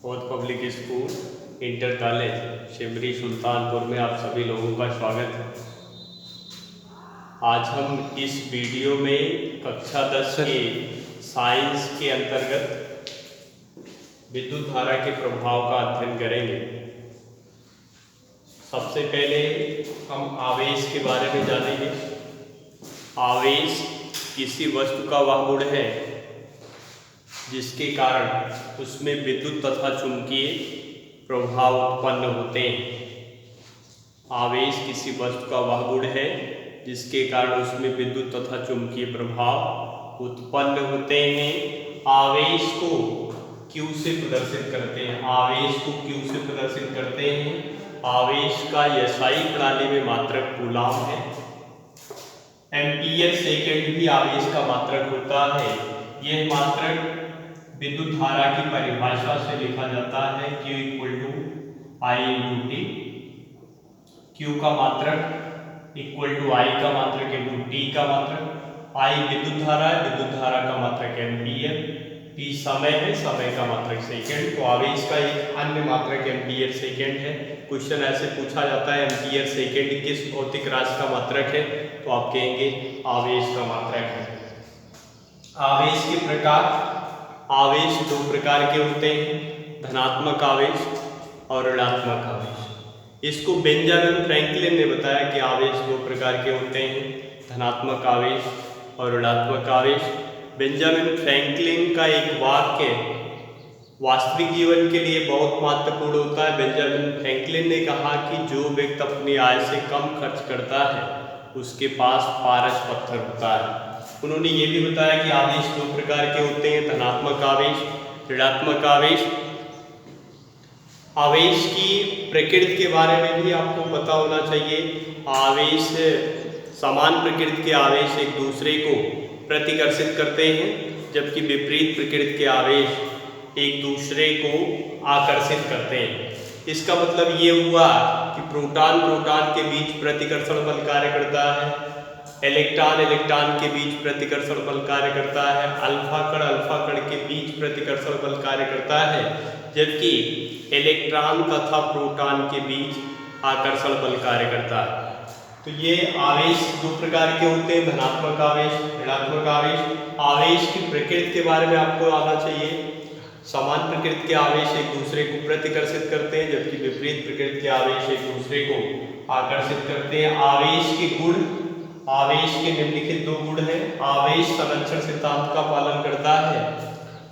बौद्ध public school inter college shimmery Sultanpur में आप सभी लोगों का स्वागत है। आज हम इस वीडियो में कक्षा 10 के साइंस के अंतर्गत विद्युत धारा के प्रभाव का अध्ययन करेंगे। सबसे पहले हम आवेश के बारे में जानेंगे। आवेश किसी वस्तु का वह गुण है जिसके कारण उसमें विद्युत तथा चुंबकीय प्रभाव उत्पन्न होते हैं। आवेश किसी वस्तु का वह गुण है जिसके कारण उसमें विद्युत तथा चुंबकीय प्रभाव उत्पन्न होते हैं। आवेश को Q से प्रदर्शित करते हैं। आवेश को Q से प्रदर्शित करते हैं। आवेश का SI प्रणाली में मात्रक कूलाम है। एम्पीयर सेकेंड भी आवेश का मात्रक होता है। यह मात्रक विद्युत धारा की परिभाषा से लिखा जाता है Q = I/T। Q का मात्रक = I का मात्रक × T का मात्रक। I विद्युत धारा है, विद्युत धारा का मात्रक एम्पीयर। T समय है, समय का मात्रक सेकेंड। तो आवेश का एक अन्य मात्रक एम्पीयर सेकेंड है। क्वेश्चन ऐसे पूछा जाता है एम्पीयर सेकेंड किस भौतिक राशि का मात्रक है, तो आप कहेंगे आवेश का मात्रक है। आवेश के प्रकार। आवेश दो प्रकार के होते हैं, धनात्मक आवेश और ऋणात्मक आवेश। इसको बेंजामिन फ्रैंकलिन ने बताया कि आवेश दो प्रकार के होते हैं, धनात्मक आवेश और ऋणात्मक आवेश। बेंजामिन फ्रैंकलिन का एक वाक्य वास्तविक जीवन के लिए बहुत महत्वपूर्ण होता है। बेंजामिन फ्रैंकलिन ने कहा कि जो व्यक्ति अपनी आय से कम खर्च करता है उसके पास पारस पत्थर होता है। उन्होंने ये भी बताया कि आवेश दो प्रकार के होते हैं, धनात्मक आवेश, ऋणात्मक आवेश। आवेश की प्रकृति के बारे में भी आपको पता होना चाहिए। आवेश समान प्रकृति के आवेश एक दूसरे को प्रतिकर्षित करते हैं, जबकि विपरीत प्रकृति के आवेश एक दूसरे को आकर्षित करते हैं। इसका मतलब ये हुआ कि प्रोटॉन प्रोटॉन के बीच प्रतिकर्षण बल कार्य करता है, इलेक्ट्रॉन इलेक्ट्रॉन के बीच प्रतिकर्षण बल कार्य करता है, अल्फा कण के बीच प्रतिकर्षण बल कार्य करता है, जबकि इलेक्ट्रॉन तथा प्रोटॉन के बीच आकर्षण बल कार्य करता है। तो ये आवेश दो प्रकार के होते हैं, धनात्मक आवेश, ऋणात्मक आवेश। आवेश की प्रकृति के बारे में आपको आना चाहिए। समान प्रकृति के आवेश एक दूसरे को प्रतिकर्षित करते हैं, जबकि विपरीत प्रकृति के आवेश एक दूसरे को आकर्षित करते हैं। आवेश के गुण। आवेश के निम्नलिखित दो गुण हैं। आवेश संरक्षण सिद्धांत का पालन करता है।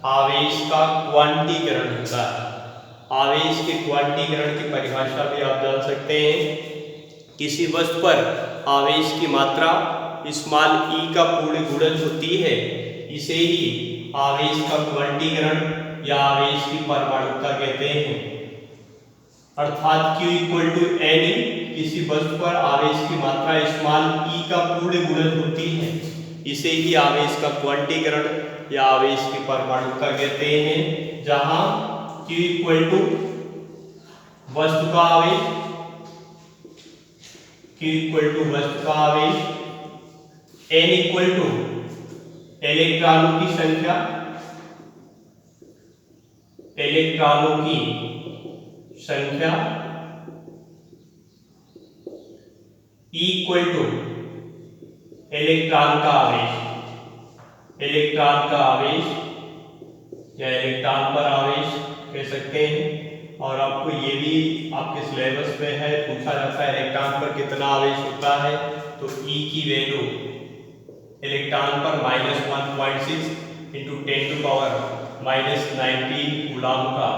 आवेश का क्वांटीकरण होता है। आवेश के क्वांटीकरण की परिभाषा भी आप जान सकते हैं। किसी वस्तु पर आवेश की मात्रा e का पूर्ण गुणज होती है, इसे ही आवेश का क्वांटीकरण या आवेश की परमाणुकता कहते हैं। अर्थात Q = Ne। किसी वस्तु पर आवेश की मात्रा e का पूर्ण गुणज होती है, इसे ही आवेश का क्वांटीकरण या आवेश की परमाणुकता कहते हैं। जहां Q = वस्तु का आवेश, Q = वस्तु का आवेश, N = इलेक्ट्रॉनों की संख्या, इलेक्ट्रॉनों की संख्या, E = इलेक्ट्रॉन का आवेश, इलेक्ट्रॉन का आवेश या इलेक्ट्रॉन पर आवेश कह सकते हैं। और आपको ये भी आपके सिलेबस में है, पूछा जाता है इलेक्ट्रॉन पर कितना आवेश होता है, तो E की वैल्यू इलेक्ट्रॉन पर -1.6 × 10⁻⁻19 कूलाम का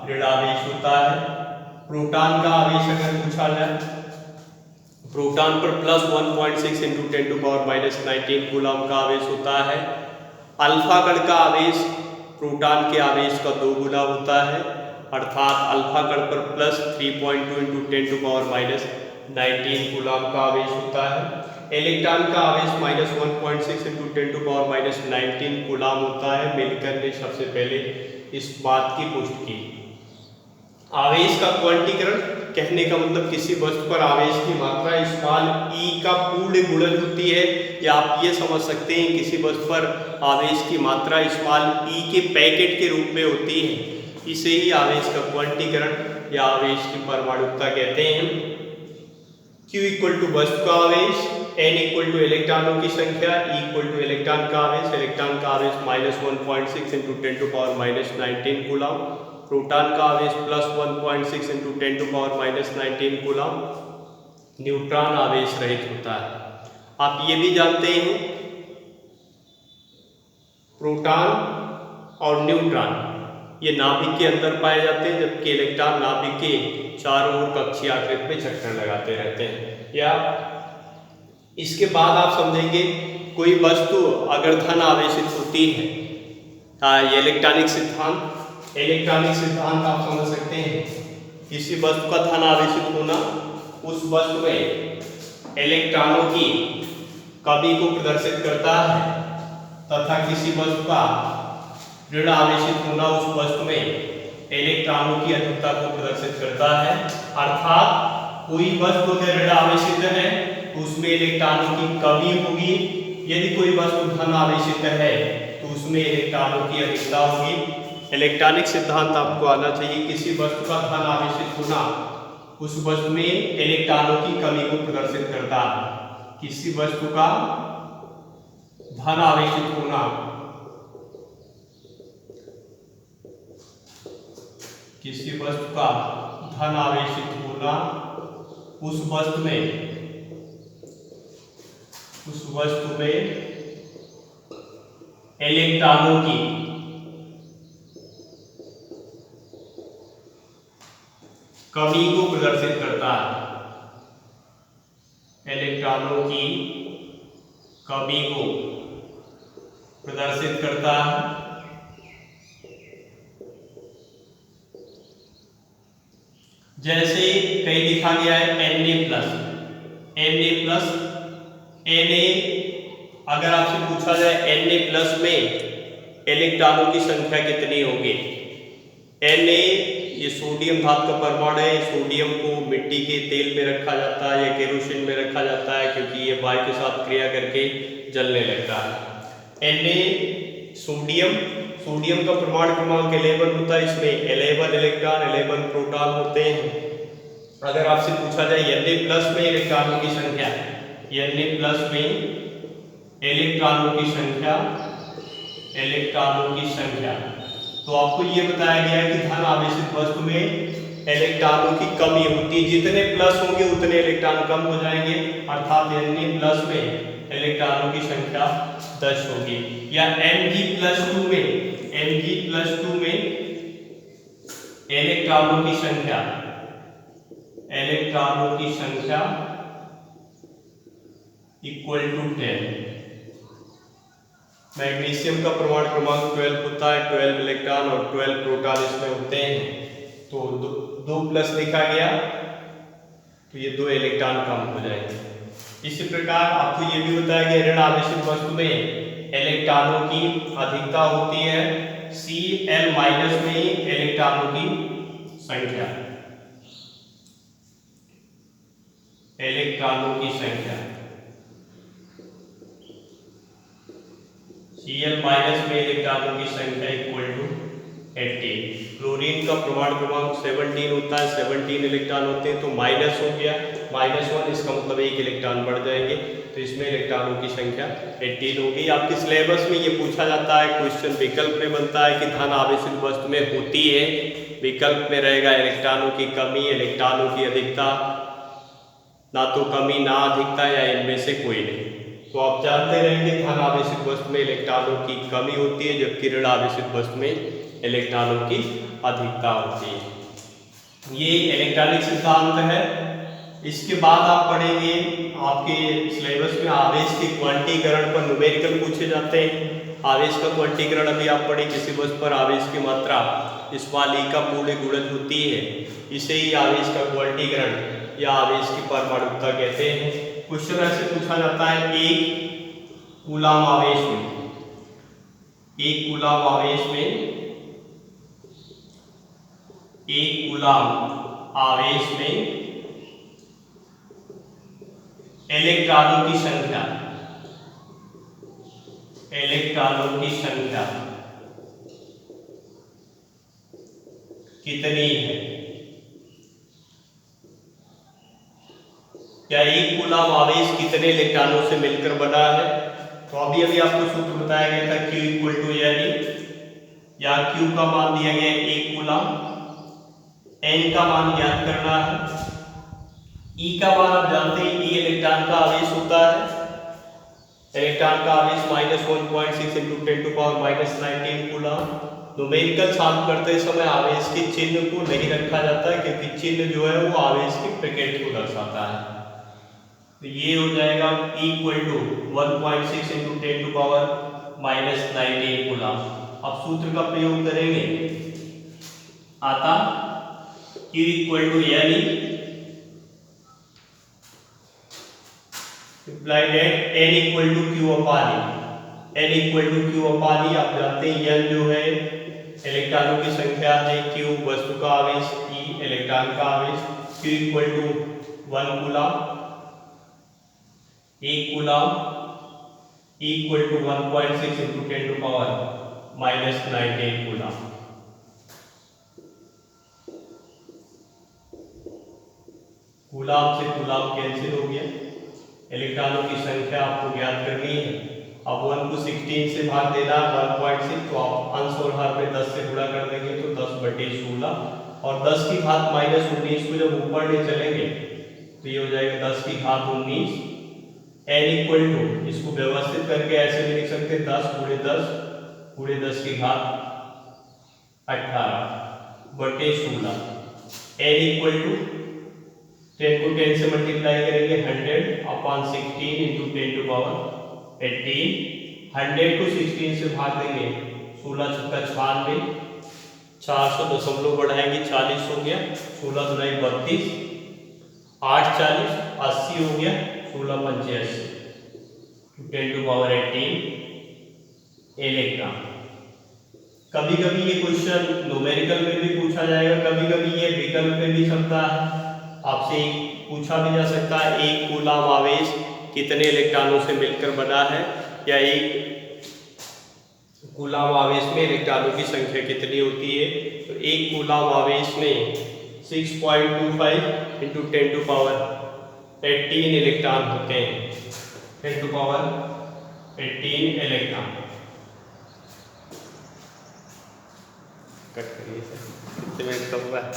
ऋण आवेश होता है। प्रोटॉन का आवेश अगर पूछा जाए, प्रोटॉन पर +1.6 × 10⁻⁻19 कूलाम का आवेश होता है। अल्फा कण का आवेश प्रोटॉन के आवेश का 2 गुना होता है, अर्थात अल्फा कण पर +3.2 × 10⁻19 कूलाम का आवेश होता है। इलेक्ट्रॉन का आवेश -1.6 × 10⁻19 कूलाम होता है। मिलकर ने सबसे पहले इस बात की पुष्टि की। आवेश का क्वांटीकरण कहने का मतलब किसी वस्तु पर आवेश की मात्रा e का पूर्ण गुणज होती है, या आप ये समझ सकते हैं किसी वस्तु पर आवेश की मात्रा e के पैकेट के रूप में होती है। इसे ही आवेश का क्वांटीकरण या आवेश की परमाणुकता कहते हैं। Q इक्वल टू वस्तु का आवेश, N इक्वल टू इलेक्ट्रॉनों की संख्या, E इक्वल टू इलेक्ट्रॉन का आवेश, इलेक्ट्रॉन का आवेश -1.6 into 10 to power -19 coulomb, proton का आवेश +1.6 into 10 to power -19 coulomb, neutron आवेश रहित होता है। आप ये भी जानते हैं प्रोटॉन और न्यूट्रॉन ये नाभिक के अंदर पाए जाते हैं, जबकि इलेक्ट्रॉन नाभिक के चारों ओर कक्षीय आकृति में चक्कर लगाते रहते हैं। या इसके बाद आप समझेंगे कोई वस्तु अगर धन आवेशित होती है, ये इलेक्ट्रॉनिक सिद्धांत आप समझ सकते हैं। किसी वस्तु का धन आवेशित होना उस वस्तु में इलेक्ट्रॉनों की कमी को प्रदर्शित करता है, तथा किसी वस्तु का ऋण आवेशित होना उस वस्तु में इलेक्ट्रॉनों की अधिकता को प्रदर्शित करता है। अर्थात कोई वस्तु अगर ऋण आवेशित है तो उसमें इलेक्ट्रॉनों की कमी होगी, यदि कोई वस्तु धन आवेशित है तो उसमें इलेक्ट्रॉनों की अधिकता होगी। इलेक्ट्रॉनिक सिद्धांत आपको आना चाहिए। किसी वस्तु का धन आवेशित होना उस वस्तु में इलेक्ट्रॉनों की कमी को प्रदर्शित करता है। किसी वस्तु का धन आवेशित होना उस वस्तु में इलेक्ट्रॉनों की कमी को प्रदर्शित करता है। इलेक्ट्रॉनों की कमी को प्रदर्शित करता है। जैसे कहीं लिखा गया है Na+, Na अगर आपसे पूछा जाए Na+ में इलेक्ट्रॉनों की संख्या कितनी होगी? Na ये सोडियम धातु का परमाणु है। सोडियम को मिट्टी के तेल में रखा जाता है या केरोसिन में रखा जाता है, क्योंकि ये वायु के साथ क्रिया करके जलने लगता है। Na सोडियम का परमाणु क्रमांक 11 होता है। इसमें 11 इलेक्ट्रॉन 11 प्रोटॉन होते हैं। अगर आपसे पूछा जाए Na+ में इलेक्ट्रॉनों की संख्या, Na+ में इलेक्ट्रॉनों की संख्या, तो आपको ये बताया गया है कि धन आवेशित वस्तु में इलेक्ट्रॉनों की कमी होती है। जितने प्लस होंगे उतने इलेक्ट्रॉन कम हो जाएंगे, अर्थात Na+ में इलेक्ट्रॉनों की संख्या 10 होगी। या Mg+2 में इलेक्ट्रॉनों की संख्या इक्वल टू 10। मैग्नीशियम का परमाणु क्रमांक 12 होता है। 12 इलेक्ट्रॉन और 12 प्रोटॉन इसमें होते हैं, तो 2+ लिखा गया तो ये 2 इलेक्ट्रॉन कम हो जाएंगे। इसी प्रकार आपको ये भी बताया गया ऋण आवेशित वस्तु में इलेक्ट्रॉनों की अधिकता होती है। Cl- में इलेक्ट्रॉनों की संख्या Cl- में इलेक्ट्रॉनों की संख्या इक्वल टू 18। क्लोरीन का परमाणु क्रमांक 17 होता है। 17 इलेक्ट्रॉन होते हैं, तो माइनस हो गया -1, इसका मतलब 1 इलेक्ट्रॉन बढ़ जाएंगे, तो इसमें इलेक्ट्रॉनों की संख्या 18 होगी। आपके सिलेबस में ये पूछा जाता है, क्वेश्चन विकल्प में बनता है कि धन आवेशित वस्तु में होती है। विकल्प में रहेगा इलेक्ट्रॉनों की कमी, इलेक्ट्रॉनों की अधिकता, ना तो कमी ना अधिकता, या इनमें से कोई नहीं। तो आप जानते रहेंगे धन आवेशित वस्तु में इलेक्ट्रॉनों की कमी होती है, जबकि ऋण आवेशित वस्तु में इलेक्ट्रॉनों की अधिकता होती है। ये इलेक्ट्रॉनिक सिद्धांत है। इसके बाद आप पढ़ेंगे, आपके सिलेबस में आवेश के क्वांटीकरण पर न्यूमेरिकल पूछे जाते हैं। आवेश का क्वांटीकरण अभी आप पढ़े, किसी वस्तु पर आवेश की मात्रा e का पूर्ण गुणज होती है, इसे ही आवेश का क्वांटीकरण या आवेश की परमाणुकता कहते हैं। क्वेश्चन ऐसे पूछा जाता है, एक कूलम आवेश में इलेक्ट्रॉनों की संख्या कितनी है, या एक कूलम आवेश कितने इलेक्ट्रॉनों से मिलकर बना है। तो अभी आपको सूत्र बताया गया था Q इक्वल टू यानी, या Q का मान दिया गया है 1 कूलम, N का मान ज्ञात करना है, E का मान आप जानते हैं E इलेक्ट्रॉन का आवेश होता है, इलेक्ट्रॉन का आवेश -1.6 × 10⁻⁻19 कूलम। न्यूमेरिकल सॉल्व करते समय आवेश के चिन्ह को नहीं रखा जाता है, क्योंकि चिन्ह जो है वो आवेश के प्रकृति को दर्शाता है। तो ये हो जाएगा इक्वल टू 1.6 × 10⁻⁻19 कूलम। अब सूत्र का प्रयोग करेंगे, आता Q इक्वल टू यानी implied at n equal to Q upon E, n equal to Q upon E। आप जानते हैं n जो है इलेक्ट्रॉनों की संख्या है, Q वस्तु का आवेश, E इलेक्ट्रॉन का आवेश। Q equal to 1 coulomb, 1 coulomb, E equal to 1.6 × 10⁻⁻19 coulomb. Coulomb से कूलम कैंसिल हो गया, इलेक्ट्रॉनों की संख्या आपको ज्ञात करनी है। अब 1 को 16 से भाग देना 1.6, तो आप अंश और हर पे 10 से गुणा कर देंगे तो 10/16, और 10 की घात -19 को जब ऊपर ले चलेंगे तो ये हो जाएगा 10 की घात 19। n इक्वल टू, इसको व्यवस्थित करके ऐसे भी लिख सकते हैं 10 × 10 की घात 18/16। n इक्वल टू 10 को 10 से मल्टीप्लाई करेंगे 100/16 × 10⁻18। 100 को 16 से भाग देंगे 16 × 96, 400 दशमलव बढ़ाएंगे 40 हो गया, 16 × 2 = 32, 8 40 80 हो गया, 16 × 5 = 10⁻18 इलेक्ट्रॉन। कभी कभी ये क्वेश्चन न्यूमेरिकल में भी पूछा जाएगा, कभी कभी ये विकल्प में भी सकता है, आपसे पूछा भी जा सकता है एक कूलम आवेश कितने इलेक्ट्रॉनों से मिलकर बना है, या एक कूलम आवेश में इलेक्ट्रॉनों की संख्या कितनी होती है। तो एक कूलम आवेश में 6.25 × 10⁻18 इलेक्ट्रॉन होते हैं, 10⁻18 इलेक्ट्रॉन। कट करिए सर, कितने मिनट का हुआ है।